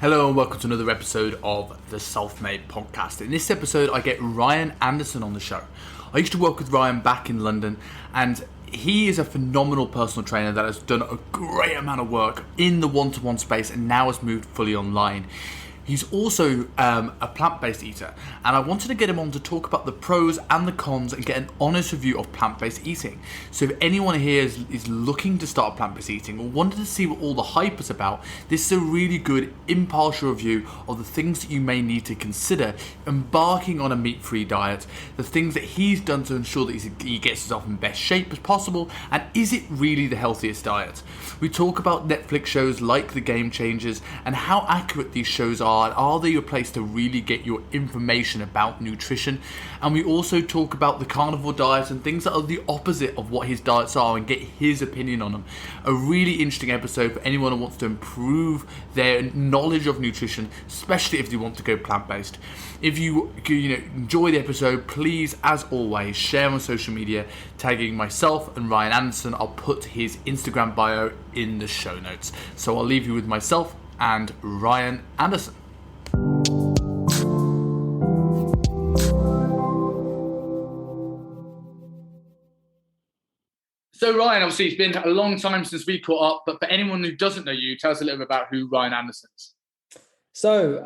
Hello and welcome to another episode of the Self-Made Podcast. In this episode, I get Ryan Anderson on the show. I used to work with Ryan back in London, and he is a phenomenal personal trainer that has done a great amount of work in the one-to-one space and now has moved fully online. He's also a plant-based eater, and I wanted to get him on to talk about the pros and the cons and get an honest review of plant-based eating. So if anyone here is looking to start plant-based eating or wanted to see what all the hype is about, this is a really good impartial review of the things that you may need to consider embarking on a meat-free diet, the things that he's done to ensure that he gets himself in best shape as possible, and is it really the healthiest diet? We talk about Netflix shows like The Game Changers and how accurate these shows are they your place to really get your information about nutrition? And we also talk about the carnivore diet and things that are the opposite of what his diets are and get his opinion on them. A really interesting episode for anyone who wants to improve their knowledge of nutrition, especially if they want to go plant-based. If you enjoy the episode, please, as always, share on social media, tagging myself and Ryan Anderson. I'll put his Instagram bio in the show notes. So I'll leave you with myself and Ryan Anderson. So Ryan, obviously it's been a long time since we caught up, but for anyone who doesn't know you, tell us a little bit about who Ryan Anderson is. So,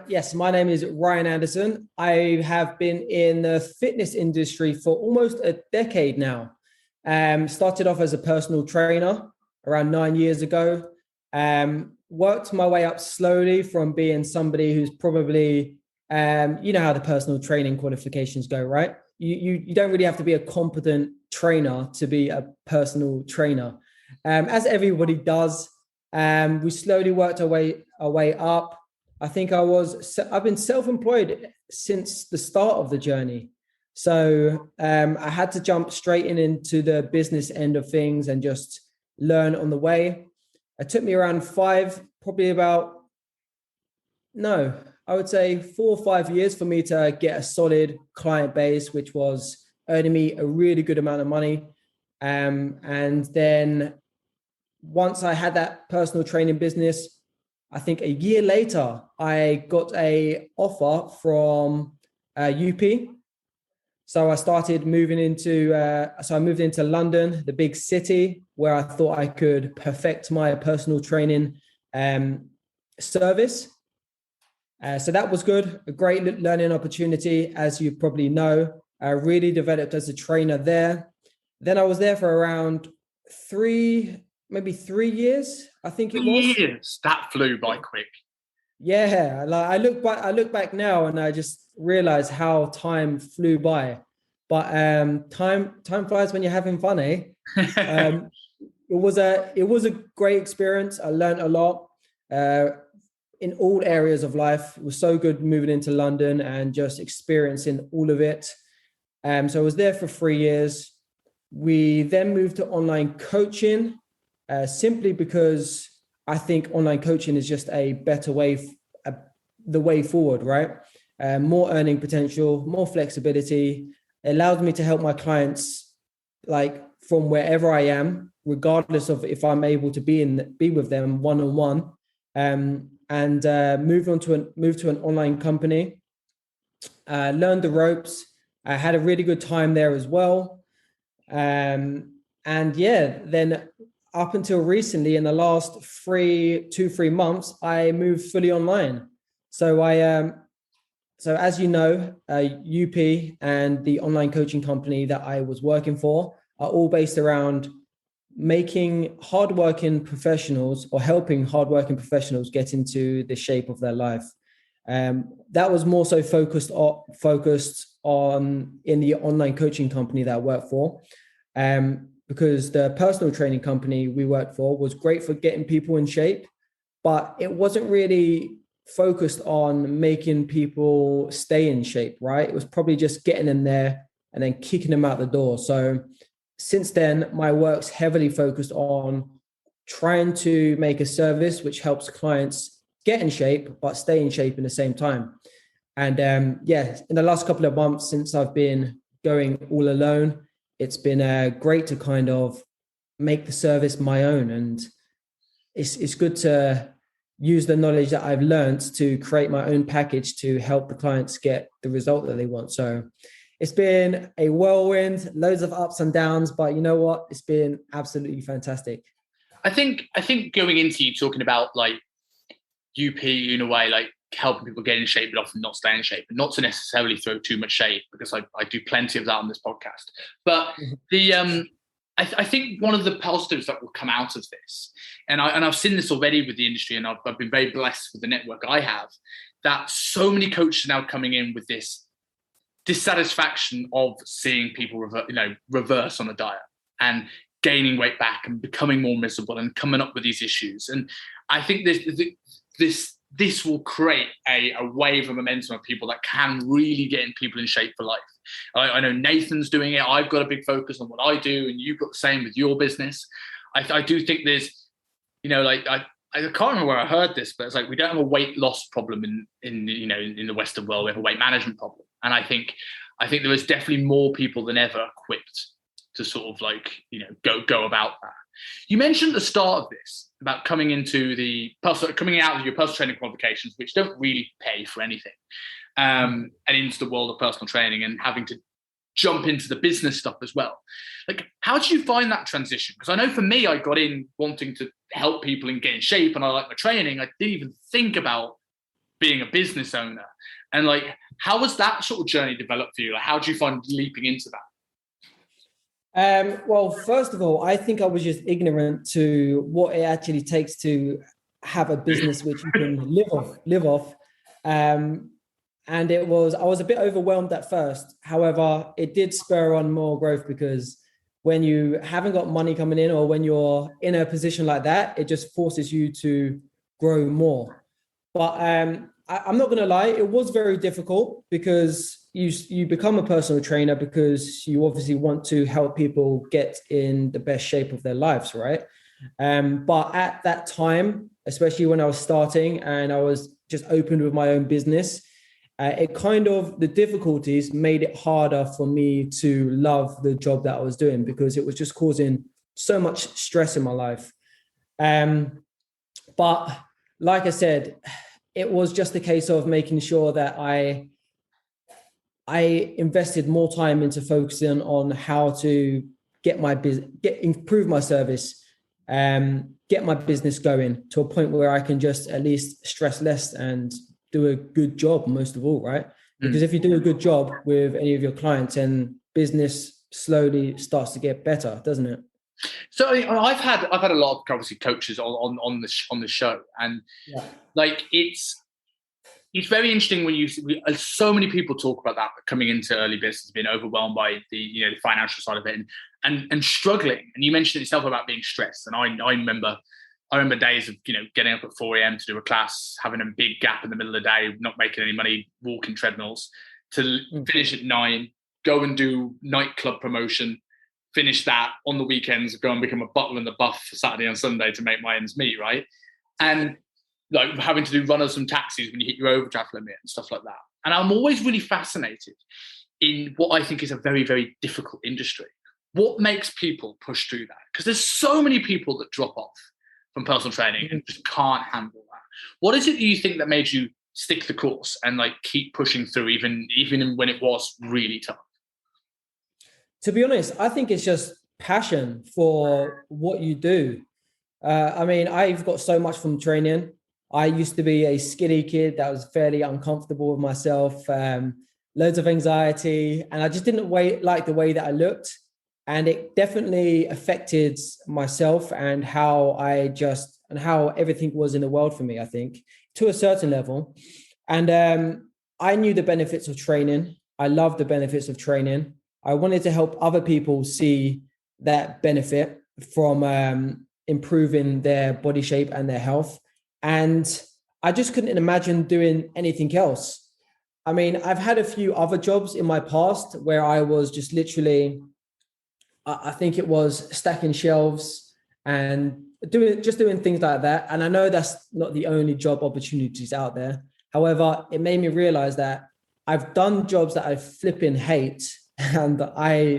yes, my name is Ryan Anderson. I have been in the fitness industry for almost a decade now. Started off as a personal trainer around 9 years ago. Worked my way up slowly from being somebody who's probably, you know how the personal training qualifications go, right? You don't really have to be a competent trainer to be a personal trainer. As everybody does, we slowly worked our way up. I think I've been self-employed since the start of the journey. So I had to jump straight into the business end of things and just learn on the way. It took me around I would say 4 or 5 years for me to get a solid client base, which was earning me a really good amount of money. And then once I had that personal training business, I think a year later, I got a offer from UP. So I moved into London, the big city, where I thought I could perfect my personal training service. So that was good, a great learning opportunity, as you probably know. I really developed as a trainer there. Then I was there for around 3 years, I think it was. 3 years? That flew by quick. Yeah, like I look back now and I just realize how time flew by. But time flies when you're having fun, eh? It was a great experience. I learned a lot in all areas of life. It was so good moving into London and just experiencing all of it. So I was there for 3 years. We then moved to online coaching, simply because I think online coaching is just a better way, the way forward, right? More earning potential, more flexibility. It allows me to help my clients like from wherever I am, regardless of if I'm able to be with them one-on-one. And moved to an online company, learned the ropes. I had a really good time there as well. And yeah, then up until recently, in the last 3 months, I moved fully online. So so as you know, UP and the online coaching company that I was working for are all based around making hardworking professionals or helping hardworking professionals get into the shape of their life. That was more so focused on in the online coaching company that I worked for, because the personal training company we worked for was great for getting people in shape, but it wasn't really focused on making people stay in shape, right? It was probably just getting in there and then kicking them out the door. So since then, my work's heavily focused on trying to make a service which helps clients get in shape, but stay in shape in the same time. And yeah, in the last couple of months since I've been going all alone, it's been great to kind of make the service my own. And it's good to use the knowledge that I've learned to create my own package to help the clients get the result that they want. So it's been a whirlwind, loads of ups and downs, but you know what? It's been absolutely fantastic. I think going into you talking about like UP in a way, like helping people get in shape, but often not stay in shape, and not to necessarily throw too much shade, because I do plenty of that on this podcast. But I think one of the positives that will come out of this, and I've seen this already with the industry, and I've been very blessed with the network I have, that so many coaches are now coming in with this dissatisfaction of seeing people reverse on a diet and gaining weight back and becoming more miserable and coming up with these issues. And I think this will create a wave of momentum of people that can really get people in shape for life. I know Nathan's doing it. I've got a big focus on what I do, and you've got the same with your business. I do think there's, I can't remember where I heard this, but it's like we don't have a weight loss problem in the Western world. We have a weight management problem, and I think there is definitely more people than ever equipped to sort of go about that. You mentioned at the start of this about coming out of your personal training qualifications, which don't really pay for anything, and into the world of personal training and having to jump into the business stuff as well. Like, how did you find that transition? Because I know for me, I got in wanting to help people and get in shape, and I like my training. I didn't even think about being a business owner. And like, how was that sort of journey developed for you? Like, how did you find leaping into that? Well, first of all, I think I was just ignorant to what it actually takes to have a business which you can live off. And I was a bit overwhelmed at first. However, it did spur on more growth, because when you haven't got money coming in, or when you're in a position like that, it just forces you to grow more. But I'm not going to lie, it was very difficult, because you become a personal trainer because you obviously want to help people get in the best shape of their lives, right? But at that time, especially when I was starting and I was just opened with my own business, the difficulties made it harder for me to love the job that I was doing, because it was just causing so much stress in my life. But like I said, it was just a case of making sure that I invested more time into focusing on how to improve my service, get my business going to a point where I can just at least stress less and do a good job, most of all, right? Because if you do a good job with any of your clients, and business slowly starts to get better, doesn't it? So I've had a lot of obviously coaches on the show, and like it's very interesting when so many people talk about that coming into early business, being overwhelmed by the financial side of it and struggling. And you mentioned it yourself about being stressed. And I remember days of getting up at 4 a.m. to do a class, having a big gap in the middle of the day, not making any money, walking treadmills, to finish at 9, go and do nightclub promotion, finish that on the weekends, go and become a butler in the buff for Saturday and Sunday to make my ends meet, right? And like having to do runners and taxis when you hit your overdraft limit and stuff like that. And I'm always really fascinated in what I think is a very, very difficult industry. What makes people push through that? Because there's so many people that drop off from personal training and just can't handle that. What is it that you think that made you stick the course and like keep pushing through even when it was really tough? To be honest, I think it's just passion for what you do. I've got so much from training. I used to be a skinny kid that was fairly uncomfortable with myself, loads of anxiety, and I just didn't like the way that I looked. And it definitely affected myself and how everything was in the world for me, I think, to a certain level. And I knew the benefits of training. I loved the benefits of training. I wanted to help other people see that benefit from improving their body shape and their health. And I just couldn't imagine doing anything else. I mean, I've had a few other jobs in my past where I was just literally, I think it was stacking shelves and doing things like that. And I know that's not the only job opportunities out there. However, it made me realize that I've done jobs that I flipping hate and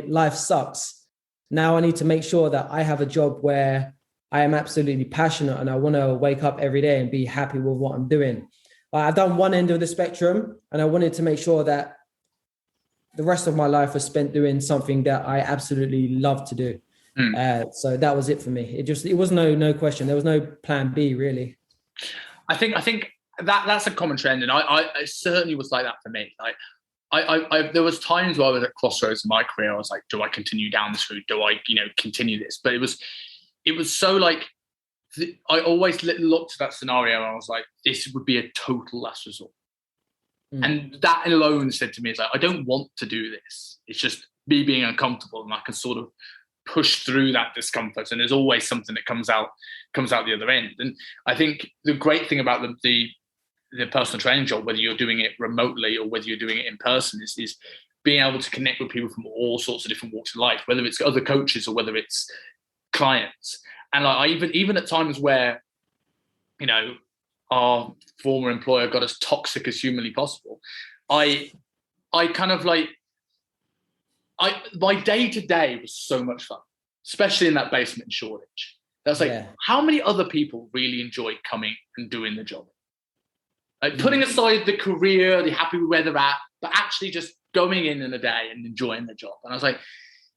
life sucks. Now I need to make sure that I have a job where I am absolutely passionate and I want to wake up every day and be happy with what I'm doing. I've done one end of the spectrum, and I wanted to make sure that the rest of my life was spent doing something that I absolutely love to do. So that was it for me. It was no question. There was no plan B really. I think that's a common trend, and I certainly was like that for me. Like I there was times where I was at crossroads in my career. I was like, do I continue down this route? Do I, continue this? But it was so like, I always looked at that scenario and I was like, this would be a total last resort. And that alone said to me, it's like, I don't want to do this. It's just me being uncomfortable, and I can sort of push through that discomfort. And there's always something that comes out the other end. And I think the great thing about the personal training job, whether you're doing it remotely or whether you're doing it in person, is being able to connect with people from all sorts of different walks of life, whether it's other coaches or whether it's clients. And I even at times where, our former employer got as toxic as humanly possible, I kind of like, my day to day was so much fun, especially in that basement in Shoreditch. That's like, how many other people really enjoy coming and doing the job? Like putting aside the career, they're happy with where they're at, but actually just going in a day and enjoying the job. And I was like,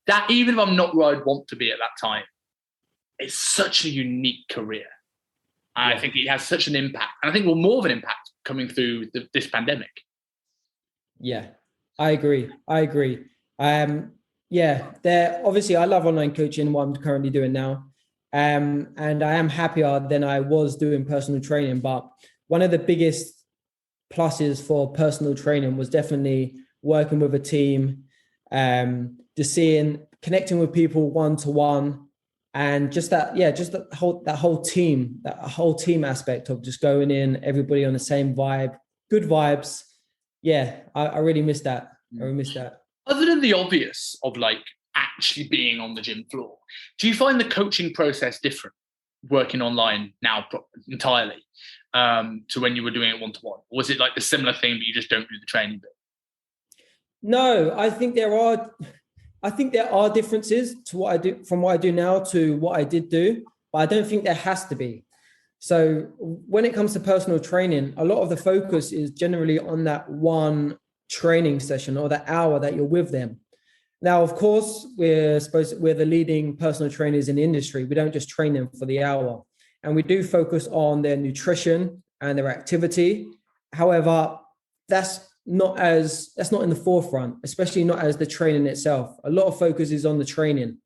that, even if I'm not where I'd want to be at that time, it's such a unique career. I think it has such an impact. And I think more of an impact coming through this pandemic. Yeah, I agree. There obviously I love online coaching, what I'm currently doing now. And I am happier than I was doing personal training. But one of the biggest pluses for personal training was definitely working with a team, just connecting with people one-to-one. And just that whole team aspect of just going in, everybody on the same vibe, good vibes. Yeah, I really miss that. Other than the obvious of like actually being on the gym floor, do you find the coaching process different working online now entirely to when you were doing it one-to-one? Or was it like the similar thing, but you just don't do the training bit? No, I think there are differences to what I do, from what I do now to what I did do, but I don't think there has to be. So when it comes to personal training, a lot of the focus is generally on that one training session or that hour that you're with them. Now, of course, we're the leading personal trainers in the industry. We don't just train them for the hour, and we do focus on their nutrition and their activity. However, that's not in the forefront, especially not as the training itself. A lot of focus is on the training.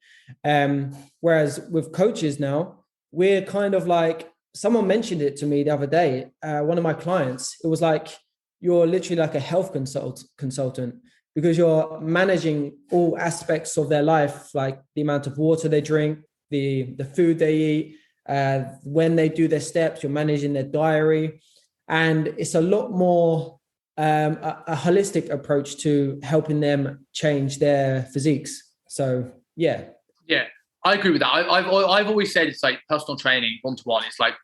Whereas with coaches now, we're kind of like, someone mentioned it to me the other day, one of my clients, it was like, you're literally like a health consultant, because you're managing all aspects of their life, like the amount of water they drink, the food they eat, when they do their steps, you're managing their diary. And it's a lot more a holistic approach to helping them change their physiques. So yeah, I agree with that. I've always said it's like personal training one-to-one. It's like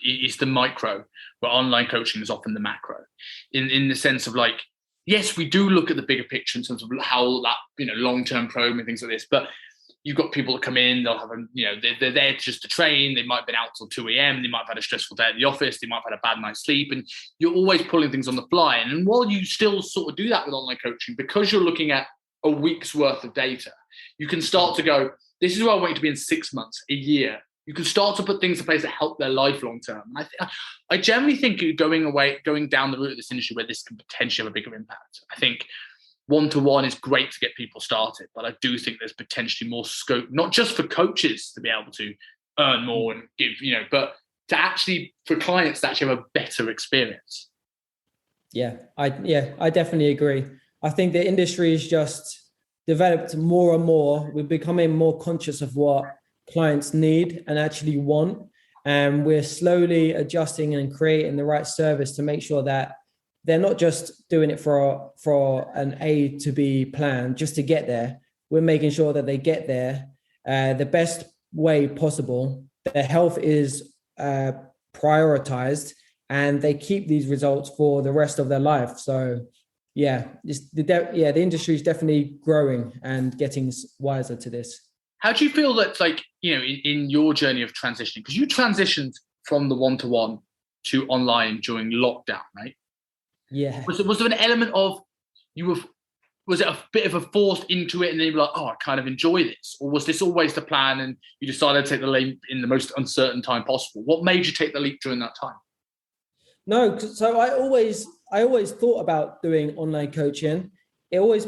it's the micro, where online coaching is often the macro. In the sense of like, yes, we do look at the bigger picture in terms of how that long-term program and things like this, but you've got people that come in, they'll have they're there just to train. They might have been out till 2 a.m. They might have had a stressful day at the office. They might have had a bad night's sleep, and you're always pulling things on the fly. And while you still sort of do that with online coaching, because you're looking at a week's worth of data, you can start to go, this is where I want you to be in 6 months, a year. You can start to put things in place that help their life long term. And I generally think going down the route of this industry where this can potentially have a bigger impact. I think one-to-one is great to get people started, but I do think there's potentially more scope, not just for coaches to be able to earn more and give, but to actually, for clients to actually have a better experience. I definitely agree. I think the industry is just developed more and more. We're becoming more conscious of what clients need and actually want. And we're slowly adjusting and creating the right service to make sure that they're not just doing it for an A to B plan just to get there. We're making sure that they get there the best way possible. Their health is prioritized, and they keep these results for the rest of their life. So the industry is definitely growing and getting wiser to this. How do you feel that, like, in your journey of transitioning, because you transitioned from the one-to-one to online during lockdown, right? Yeah. Was there an element of was it a bit of a force into it and then you were like, oh, I kind of enjoy this? Or was this always the plan and you decided to take the leap in the most uncertain time possible? What made you take the leap during that time? No, so I always thought about doing online coaching. It always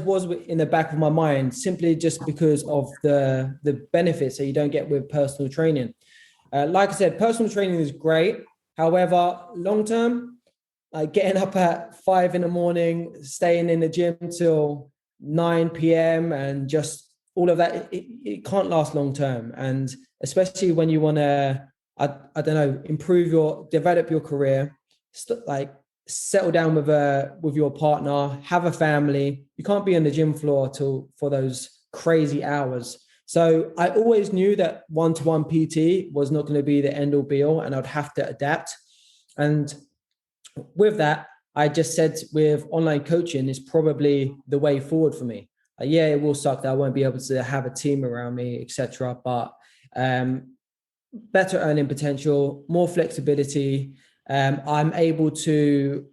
was in the back of my mind, simply just because of the benefits that you don't get with personal training. Like I said, personal training is great. However, long term, like getting up at 5 in the morning, staying in the gym till 9 p.m. and just all of that, it can't last long term. And especially when you want to, I don't know, develop your career, like settle down with your partner, have a family. You can't be on the gym floor for those crazy hours. So I always knew that one-to-one PT was not going to be the end all be all, and I'd have to adapt. And with that, I just said with online coaching is probably the way forward for me. Yeah, it will suck that I won't be able to have a team around me, etc. But better earning potential, more flexibility. I'm able to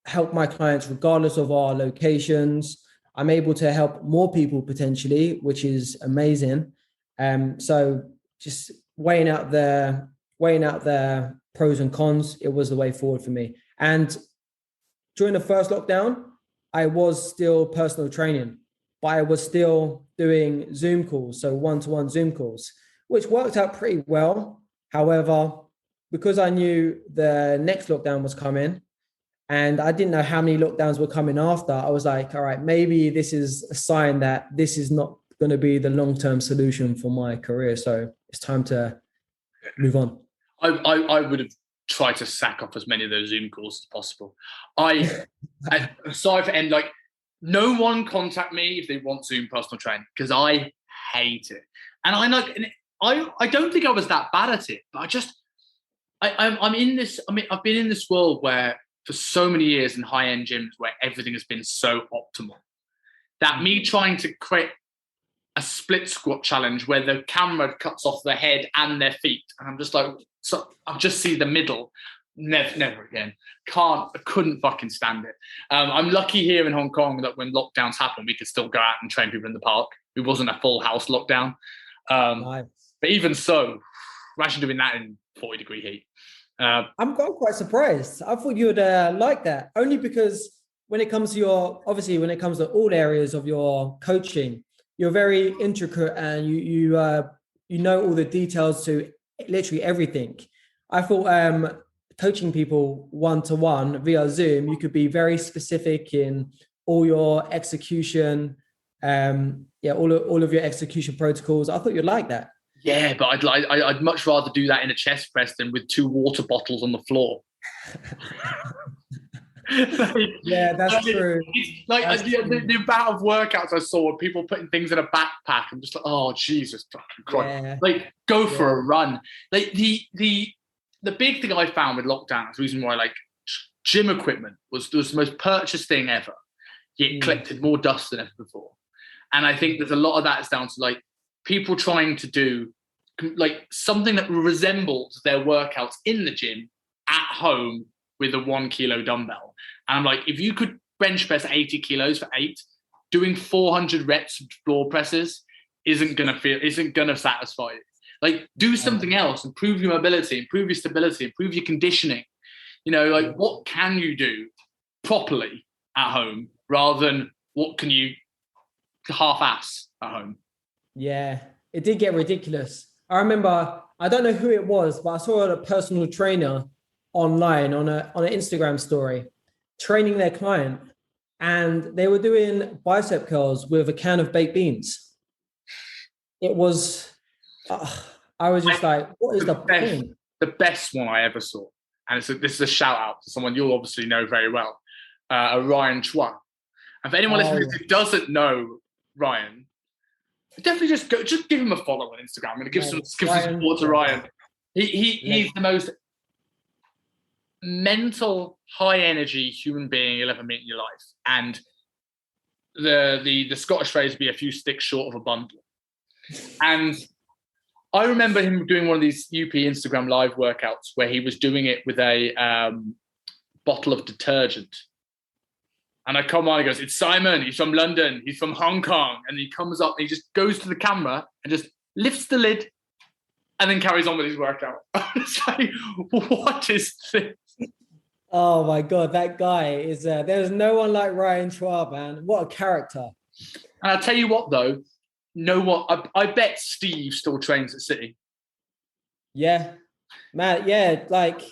help my clients regardless of our locations. I'm able to help more people potentially, which is amazing. So just weighing out the pros and cons, it was the way forward for me. And during the first lockdown, I was still personal training, but I was still doing Zoom calls, so one-to-one Zoom calls, which worked out pretty well. However, because I knew the next lockdown was coming and I didn't know how many lockdowns were coming after, I was like, all right, maybe this is a sign that this is not going to be the long-term solution for my career. So it's time to move on. I would have tried to sack off as many of those Zoom calls as possible. Sorry for end, like, no one contact me if they want Zoom personal training, because I hate it. And I don't think I was that bad at it, but I'm in this. I mean, I've been in this world where for so many years in high-end gyms where everything has been so optimal that me trying to create a split squat challenge where the camera cuts off their head and their feet, and I'm just like, so I just see the middle. Never again. Couldn't fucking stand it. I'm lucky here in Hong Kong that when lockdowns happen, we could still go out and train people in the park. It wasn't a full house lockdown. Nice. But even so, we're actually doing that in 40-degree heat. I'm quite surprised. I thought you would like that, only because when it comes to all areas of your coaching, you're very intricate and you know all the details to literally everything. I thought coaching people one-to-one via Zoom, you could be very specific in all your execution, all of your execution protocols. I thought you'd like that. Yeah, but I'd much rather do that in a chest press than with 2 water bottles on the floor. Yeah, that's true. The amount of workouts I saw, people putting things in a backpack, I'm just like, oh Jesus fucking Christ! Yeah. Like, go for a run. Like the big thing I found with lockdown, the reason why like gym equipment was the most purchased thing ever, yet collected more dust than ever before. And I think there's a lot of that is down to like people trying to do like something that resembles their workouts in the gym at home with a 1 kilo dumbbell. And I'm like, if you could bench press 80 kilos for 8, doing 400 reps of floor presses isn't gonna satisfy you. Like, do something else, improve your mobility, improve your stability, improve your conditioning. Like, what can you do properly at home rather than what can you half-ass at home? Yeah, it did get ridiculous. I remember, I don't know who it was, but I saw a personal trainer online on an Instagram story training their client, and they were doing bicep curls with a can of baked beans. It was, I was just like, what is the point? The best one I ever saw, and this is a shout out to someone you'll obviously know very well, Ryan Chua. And for anyone listening who doesn't know Ryan, definitely just give him a follow on Instagram. I'm going to give some support to Ryan. He's the most mental, high energy human being you'll ever meet in your life. And the Scottish phrase would be a few sticks short of a bundle. And I remember him doing one of these UP Instagram live workouts where he was doing it with a bottle of detergent. And I come on, he goes, it's Simon, he's from London, he's from Hong Kong. And he comes up and he just goes to the camera and just lifts the lid and then carries on with his workout. It's like, what is this? Oh my God, that guy is, there's no one like Ryan Schwab, man. What a character. And I'll tell you what, though, I bet Steve still trains at City. Yeah, man. Yeah, like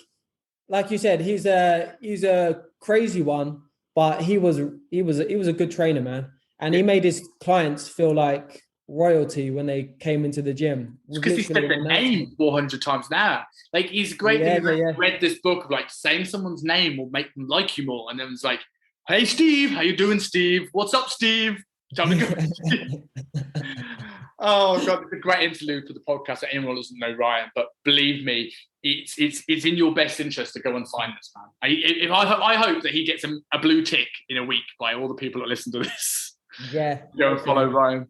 you said, he's a crazy one, but he was a good trainer, man. And he made his clients feel like royalty when they came into the gym. Because he said the name 400 times now. Like, he's great. Yeah, read this book of like saying someone's name will make them like you more. And then it's like, hey, Steve, how you doing, Steve? What's up, Steve? Time to go. Oh God, it's a great interlude for the podcast that anyone doesn't know Ryan, but believe me, it's in your best interest to go and find this man. I hope that he gets a blue tick in a week by all the people that listen to this. Yeah, go and follow Ryan.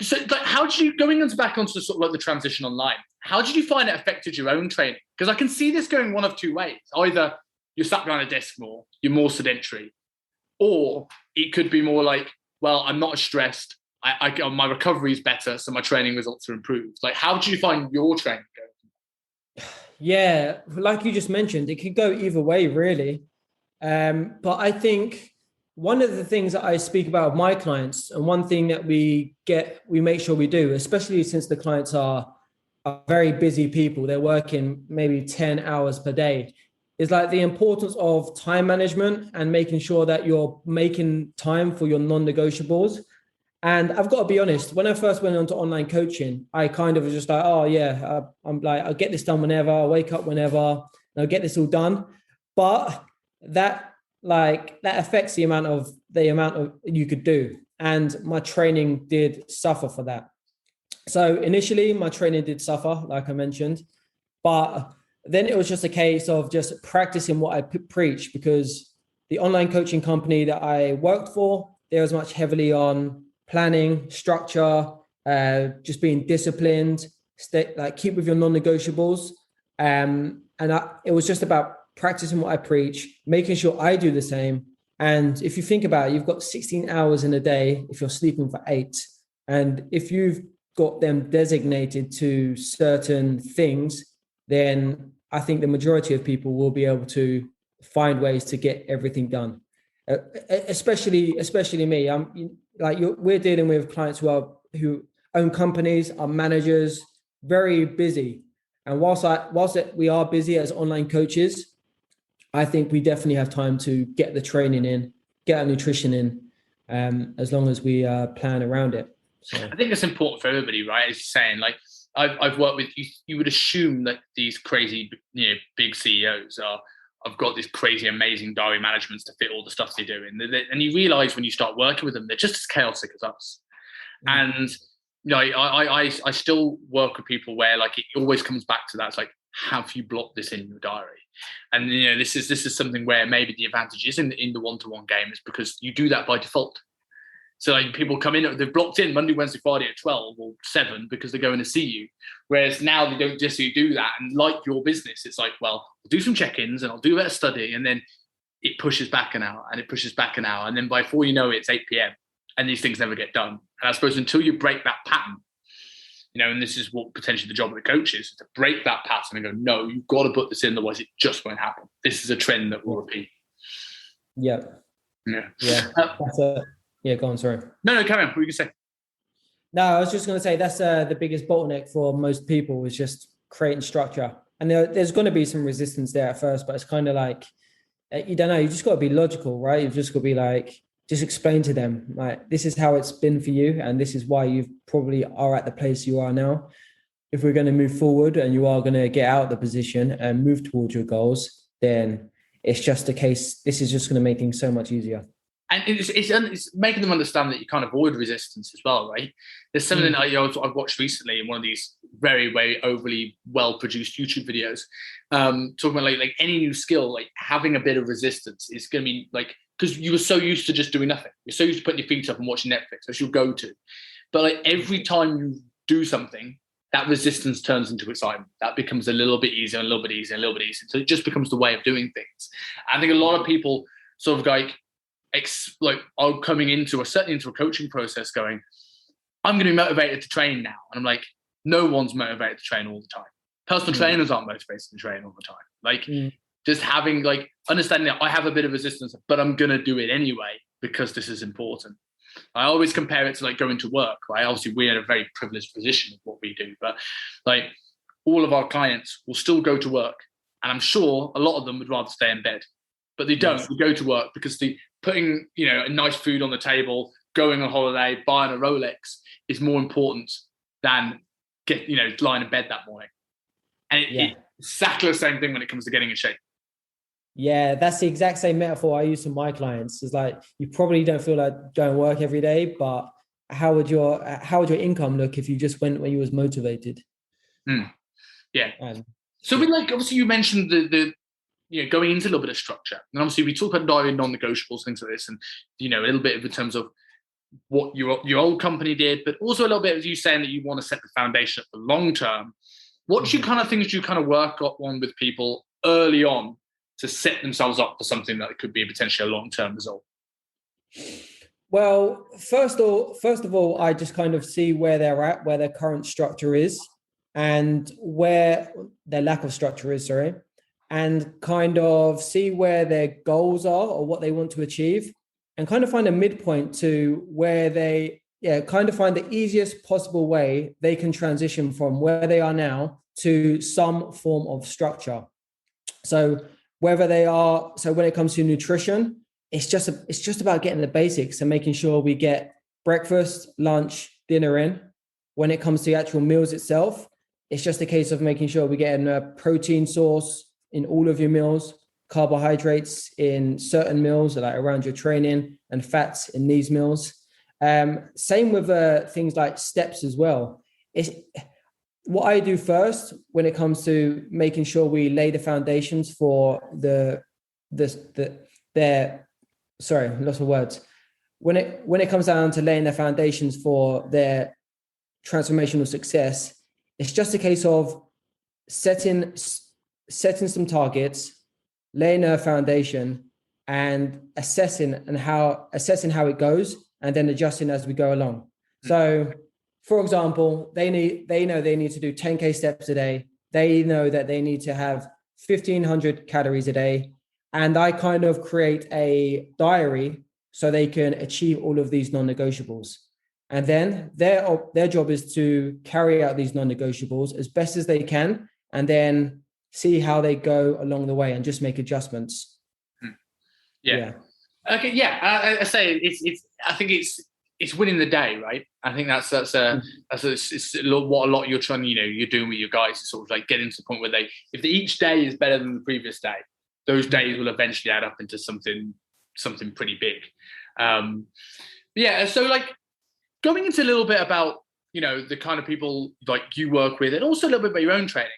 So, but how did you, going on back onto sort of like the transition online, how did you find it affected your own training? Because I can see this going one of two ways. Either you're sat behind a desk more, you're more sedentary, or it could be more like, well, I'm not as stressed. My recovery is better, so my training results are improved. Like, how do you find your training going? Yeah, like you just mentioned, it could go either way, really. But I think one of the things that I speak about with my clients, and one thing that we make sure we do, especially since the clients are very busy people, they're working maybe 10 hours per day, is like the importance of time management and making sure that you're making time for your non-negotiables. And I've got to be honest, when I first went on to online coaching, I kind of was just like, oh yeah, I'm like, I'll get this done whenever, I'll wake up whenever, and I'll get this all done. But that affects the amount of you could do. And my training did suffer for that. So initially my training did suffer, like I mentioned, but then it was just a case of just practicing what I preach, because the online coaching company that I worked for, there was much heavily on planning, structure, just being disciplined, keep with your non-negotiables. It was just about practicing what I preach, making sure I do the same. And if you think about it, you've got 16 hours in a day if you're sleeping for 8. And if you've got them designated to certain things, then I think the majority of people will be able to find ways to get everything done. Especially me. We're dealing with clients who own companies, are managers, very busy. And whilst we are busy as online coaches, I think we definitely have time to get the training in, get our nutrition in, as long as we plan around it. So I think it's important for everybody, right? As you're saying, like I've worked with you would assume that these crazy, big CEOs have got this crazy, amazing diary management to fit all the stuff they do. And you realize when you start working with them, they're just as chaotic as us. Mm. And I still work with people where like it always comes back to that. It's like, have you blocked this in your diary? And this is something where maybe the advantage is in the one-to-one game is because you do that by default. So like people come in, they've blocked in Monday, Wednesday, Friday at 12 or 7 because they're going to see you. Whereas now they don't just do that. And like your business, it's like, well, I'll do some check-ins and I'll do a bit of study. And then it pushes back an hour and it pushes back an hour. And then before you know it, it's 8 p.m. and these things never get done. And I suppose until you break that pattern, and this is what potentially the job of the coach is to break that pattern and go, no, you've got to put this in, otherwise it just won't happen. This is a trend that will repeat. Yeah. That's it. Yeah, go on, sorry. No, carry on. What were you going to say? No, I was just going to say that's the biggest bottleneck for most people is just creating structure. And there's going to be some resistance there at first, but it's kind of like, you don't know, you just got to be logical, right? You've just got to be like, just explain to them, like, this is how it's been for you. And this is why you probably are at the place you are now. If we're going to move forward and you are going to get out of the position and move towards your goals, then it's just a case, this is just going to make things so much easier. And it's making them understand that you can't avoid resistance as well, right? There's something I've watched recently in one of these very, very overly well-produced YouTube videos, talking about like any new skill, like having a bit of resistance is going to be like, because you were so used to just doing nothing. You're so used to putting your feet up and watching Netflix. That's your go-to. But like every time you do something, that resistance turns into excitement. That becomes a little bit easier, a little bit easier, a little bit easier. So it just becomes the way of doing things. I think a lot of people sort of like are coming into, or certainly into a coaching process going, I'm going to be motivated to train now. And I'm like, no one's motivated to train all the time. Personal trainers aren't motivated to train all the time. Like just having, like, understanding that I have a bit of resistance, but I'm going to do it anyway because this is important. I always compare it to like going to work, right? Obviously, we're in a very privileged position of what we do, but like all of our clients will still go to work. And I'm sure a lot of them would rather stay in bed, but they don't. They go to work because the putting, a nice food on the table, going on holiday, buying a Rolex is more important than lying in bed that morning. And it's exactly the same thing when it comes to getting in shape. Yeah, that's the exact same metaphor I use to my clients. It's like, you probably don't feel like going to work every day, but how would your income look if you just went when you was motivated? Yeah. So we obviously you mentioned the going into a little bit of structure, and obviously we talk about diving non-negotiables, things like this, and a little bit of in terms of what your old company did, but also a little bit of you saying that you want to set the foundation for the long term. What things do you kind of work on with people early on to set themselves up for something that could be potentially a long-term result? Well, first of all, I just kind of see where they're at, where their current structure is, and where their lack of structure is, and kind of see where their goals are or what they want to achieve, and kind of find a midpoint to where they kind of find the easiest possible way they can transition from where they are now to some form of structure. So when it comes to nutrition, it's just about getting the basics and making sure we get breakfast, lunch, dinner in. When it comes to the actual meals itself, it's just a case of making sure we get a protein source in all of your meals, carbohydrates in certain meals, like around your training, and fats in these meals. Same with things like steps as well. It's what I do first when it comes to making sure we lay the foundations for When it comes down to laying the foundations for their transformational success, it's just a case of setting some targets, laying a foundation, and assessing how it goes, and then adjusting as we go along. So, for example, they know they need to do 10K steps a day. They know that they need to have 1,500 calories a day. And I kind of create a diary so they can achieve all of these non-negotiables. And then their job is to carry out these non-negotiables as best as they can, and then see how they go along the way and just make adjustments. Yeah. Okay. Yeah. I say I think it's winning the day, right? I think that's what a lot you're trying, you're doing with your guys, is sort of like getting to the point where if each day is better than the previous day, those days will eventually add up into something pretty big. So like going into a little bit about, the kind of people like you work with, and also a little bit about your own training.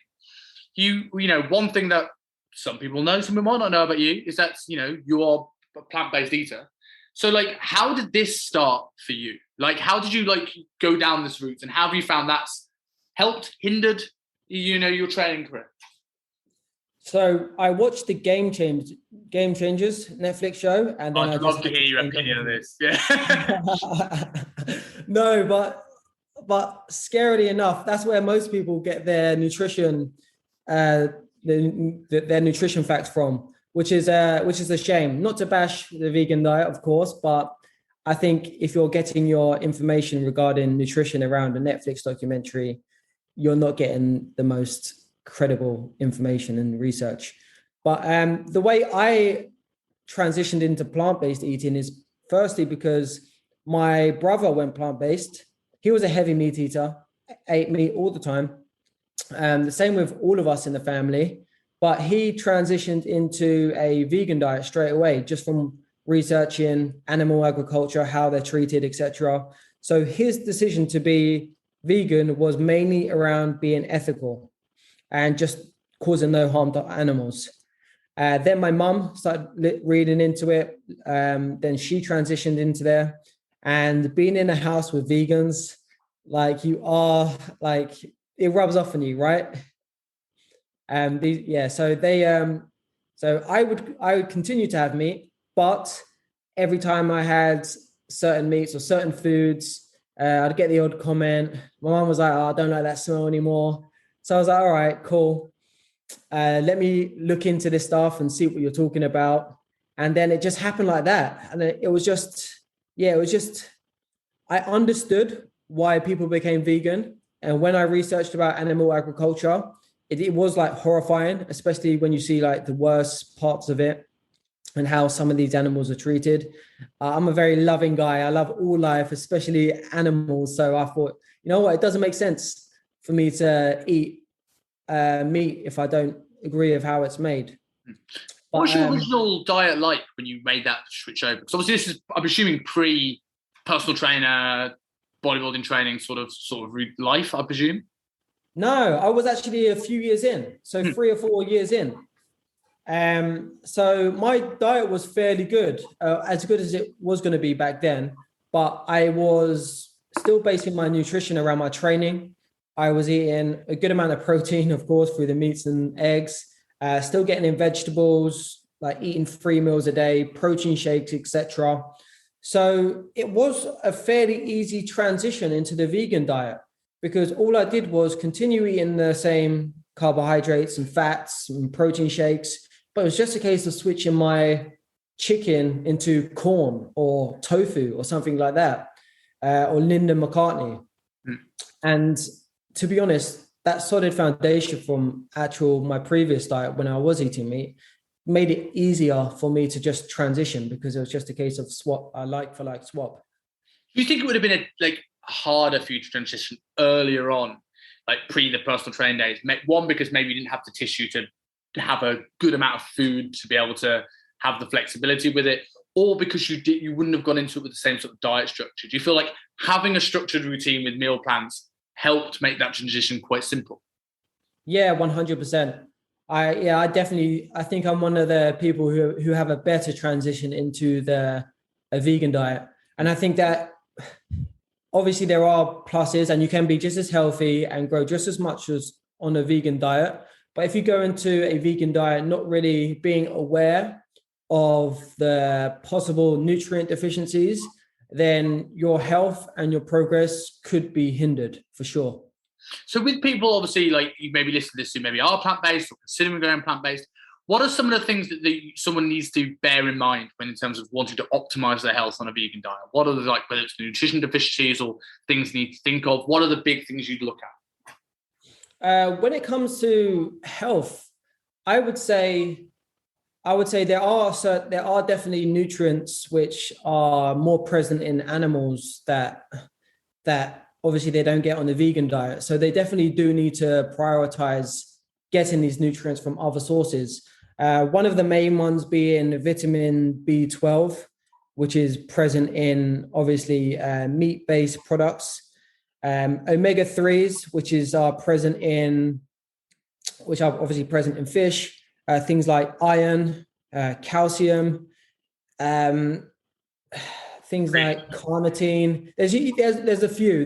One thing that some people know, some people might not know about you, is that, you're a plant-based eater. So like, how did this start for you? Like, how did you go down this route, and how have you found that's helped, hindered, your training career? So I watched the Game Changers Netflix show, and then I'd love to hear your opinion on this. Yeah. No, but scarily enough, that's where most people get their nutrition, their nutrition facts from, which is a shame. Not to bash the vegan diet, of course, but I think if you're getting your information regarding nutrition around a Netflix documentary, you're not getting the most credible information and research. But the way I transitioned into plant-based eating is firstly because my brother went plant-based. He was a heavy meat eater, ate meat all the time. The same with all of us in the family, but he transitioned into a vegan diet straight away, just from researching animal agriculture, how they're treated, etc. So his decision to be vegan was mainly around being ethical and just causing no harm to animals. Then my mum started reading into it. Then she transitioned into there, and being in a house with vegans, like you are like it rubs off on you, right? So I would continue to have meat, but every time I had certain meats or certain foods, I'd get the odd comment. My mom was like, "Oh, I don't like that smell anymore." So I was like, "All right, cool. Let me look into this stuff and see what you're talking about." And then it just happened like that, and it was just, yeah, it was just. I understood why people became vegan, and when I researched about animal agriculture, it was like horrifying, especially when you see like the worst parts of it and how some of these animals are treated. I'm a very loving guy. I love all life, especially animals. So I thought, you know what, it doesn't make sense for me to eat meat if I don't agree with how it's made. What But was your original diet like when you made that switch over? Because obviously this is, I'm assuming, pre personal trainer, bodybuilding training sort of life, I presume. no, I was actually a few years in, so 3 or 4 years in. So my diet was fairly good, as good as it was going to be back then. But I was still basing my nutrition around my training. I was eating a good amount of protein, of course, through the meats and eggs. Still getting in vegetables, like eating 3 meals a day, protein shakes, etc. So it was a fairly easy transition into the vegan diet because all I did was continue eating the same carbohydrates and fats and protein shakes, but it was just a case of switching my chicken into corn or tofu or something like that, or Linda McCartney. Mm. And to be honest, that solid foundation from actual my previous diet when I was eating meat made it easier for me to just transition because it was just a case of swap, like for like swap. Do you think it would have been harder for you to transition earlier on, like pre the personal training days? One, because maybe you didn't have the tissue to have a good amount of food to be able to have the flexibility with it, or because you wouldn't have gone into it with the same sort of diet structure. Do you feel like having a structured routine with meal plans helped make that transition quite simple? Yeah, 100%. I think I'm one of the people who have a better transition into a vegan diet. And I think that obviously there are pluses and you can be just as healthy and grow just as much as on a vegan diet. But if you go into a vegan diet not really being aware of the possible nutrient deficiencies, then your health and your progress could be hindered for sure. So with people, obviously, like you maybe listen to this who maybe are plant-based or considering going plant-based, what are some of the things that someone needs to bear in mind when in terms of wanting to optimize their health on a vegan diet? What are the, like, whether it's the nutrition deficiencies or things you need to think of? What are the big things you'd look When it comes to health, I would say there are definitely nutrients which are more present in animals that obviously they don't get on the vegan diet. So they definitely do need to prioritize getting these nutrients from other sources. One of the main ones being vitamin B12, which is present in obviously meat-based products. Omega 3s, which are obviously present in fish. Things like iron, calcium, things like carnitine. There's a few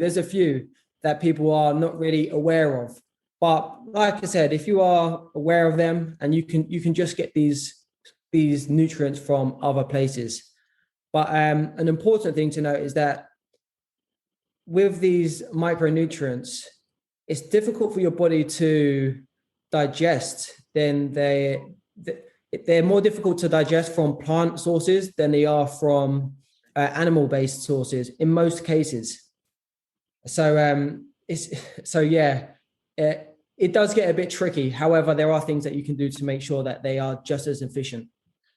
that people are not really aware of. But like I said, if you are aware of them and you can just get these nutrients from other places. But an important thing to note is that with these micronutrients, it's difficult for your body to digest. They're more difficult to digest from plant sources than they are from animal-based sources in most cases. So it does get a bit tricky. However, there are things that you can do to make sure that they are just as efficient.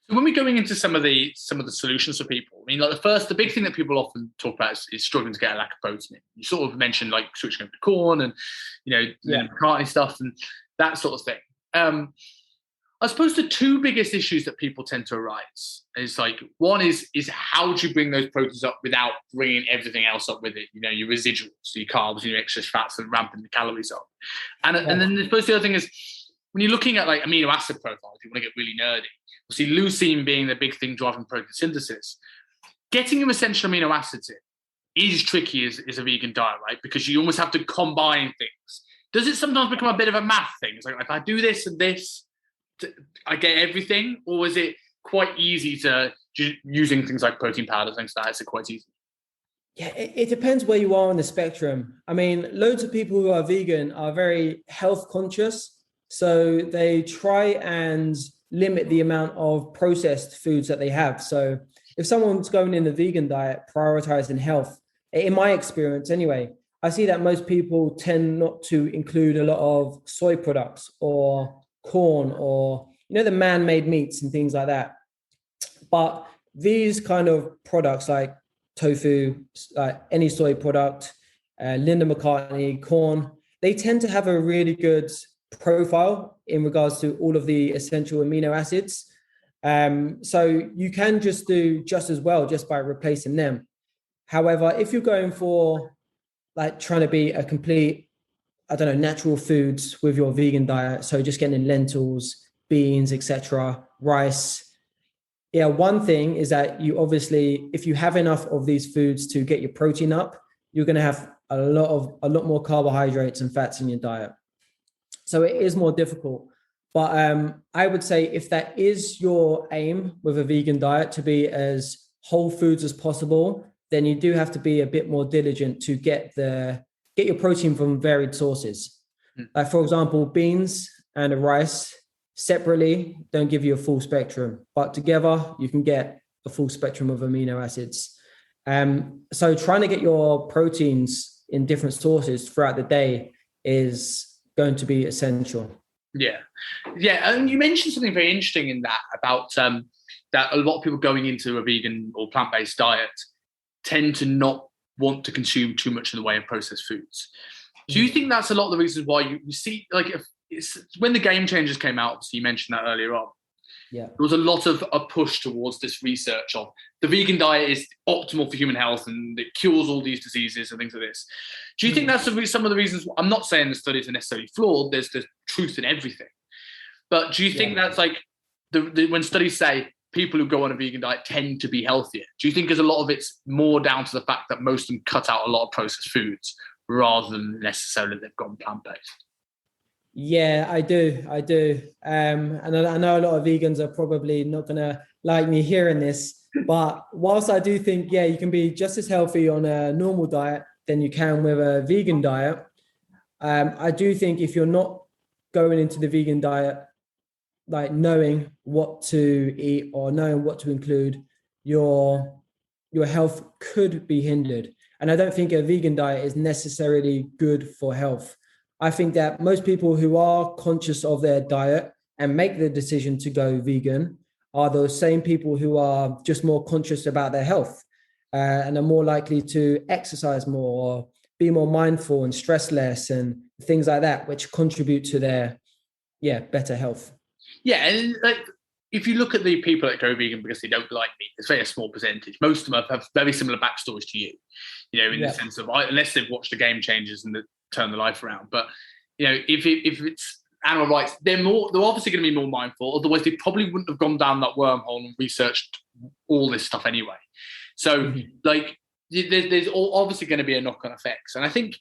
So when we're going into some of the solutions for people, I mean, like the big thing that people often talk about is struggling to get a lack of protein. You sort of mentioned like switching over to corn and McCartney stuff and that sort of thing. I suppose the two biggest issues that people tend to arise is like one is how do you bring those proteins up without bringing everything else up with it? You know, your residuals, your carbs, your excess fats, and ramping the calories up. And then I suppose the other thing is when you're looking at like amino acid profiles, you want to get really nerdy. Obviously, leucine being the big thing driving protein synthesis. Getting your essential amino acids in is tricky is a vegan diet, right? Because you almost have to combine things. Does it sometimes become a bit of a math thing? It's like, if I do this and this, I get everything? Or is it quite easy to, using things like protein powder, things like that, is it quite easy? Yeah, it depends where you are on the spectrum. I mean, loads of people who are vegan are very health conscious. So they try and limit the amount of processed foods that they have. So if someone's going in the vegan diet, prioritizing health, in my experience anyway, I see that most people tend not to include a lot of soy products or corn or, the man-made meats and things like that. But these kind of products like tofu, like any soy product, Linda McCartney, corn, they tend to have a really good profile in regards to all of the essential amino acids. So you can just do just as well just by replacing them. However, if you're going for like trying to be a complete, natural foods with your vegan diet, so just getting in lentils, beans, etc., rice. Yeah, one thing is that you obviously, if you have enough of these foods to get your protein up, you're going to have a lot more carbohydrates and fats in your diet. So it is more difficult. But I would say if that is your aim with a vegan diet, to be as whole foods as possible, then you do have to be a bit more diligent to get your protein from varied sources. Like, for example, beans and a rice separately don't give you a full spectrum, but together you can get a full spectrum of amino acids. So trying to get your proteins in different sources throughout the day is going to be essential. Yeah. And you mentioned something very interesting in that about that a lot of people going into a vegan or plant-based diet tend to not want to consume too much in the way of processed foods. Do you think that's a lot of the reasons why you see, like, when the game changers came out, so you mentioned that earlier on, there was a lot of a push towards this research of the vegan diet is optimal for human health and it cures all these diseases and things like this. Do you think that's some of the reasons? I'm not saying the studies are necessarily flawed. There's truth in everything. But do you think that's like when studies say people who go on a vegan diet tend to be healthier? Do you think there's a lot of it's more down to the fact that most of them cut out a lot of processed foods rather than necessarily they've gone plant-based? Yeah, I do. And I know a lot of vegans are probably not going to like me hearing this, but whilst I do think, you can be just as healthy on a normal diet than you can with a vegan diet. I do think if you're not going into the vegan diet, like knowing what to eat or knowing what to include, your health could be hindered. And I don't think a vegan diet is necessarily good for health. I think that most people who are conscious of their diet and make the decision to go vegan are those same people who are just more conscious about their health and are more likely to exercise more or be more mindful and stress less and things like that, which contribute to their, better health. Yeah, and like, if you look at the people that go vegan because they don't like meat, it's very a small percentage. Most of them have very similar backstories to you, in the sense of, unless they've watched the Game Changers and turn the life around. But if it's animal rights, they're obviously going to be more mindful. Otherwise, they probably wouldn't have gone down that wormhole and researched all this stuff anyway. So, there's obviously going to be a knock-on effects. And I think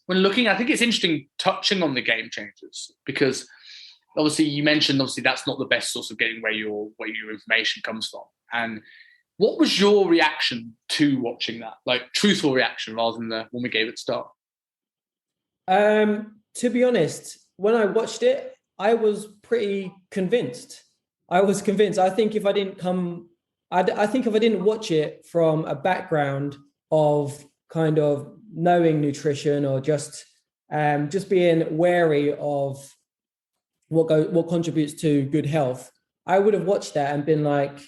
when looking, I think it's interesting touching on the Game Changers because obviously you mentioned that's not the best source of getting where your information comes from. And what was your reaction to watching that? Like truthful reaction rather than the one we gave at the start? To be honest, when I watched it, I was pretty convinced. I think if I didn't watch it from a background of kind of knowing nutrition or just being wary of what contributes to good health, I would have watched that and been like,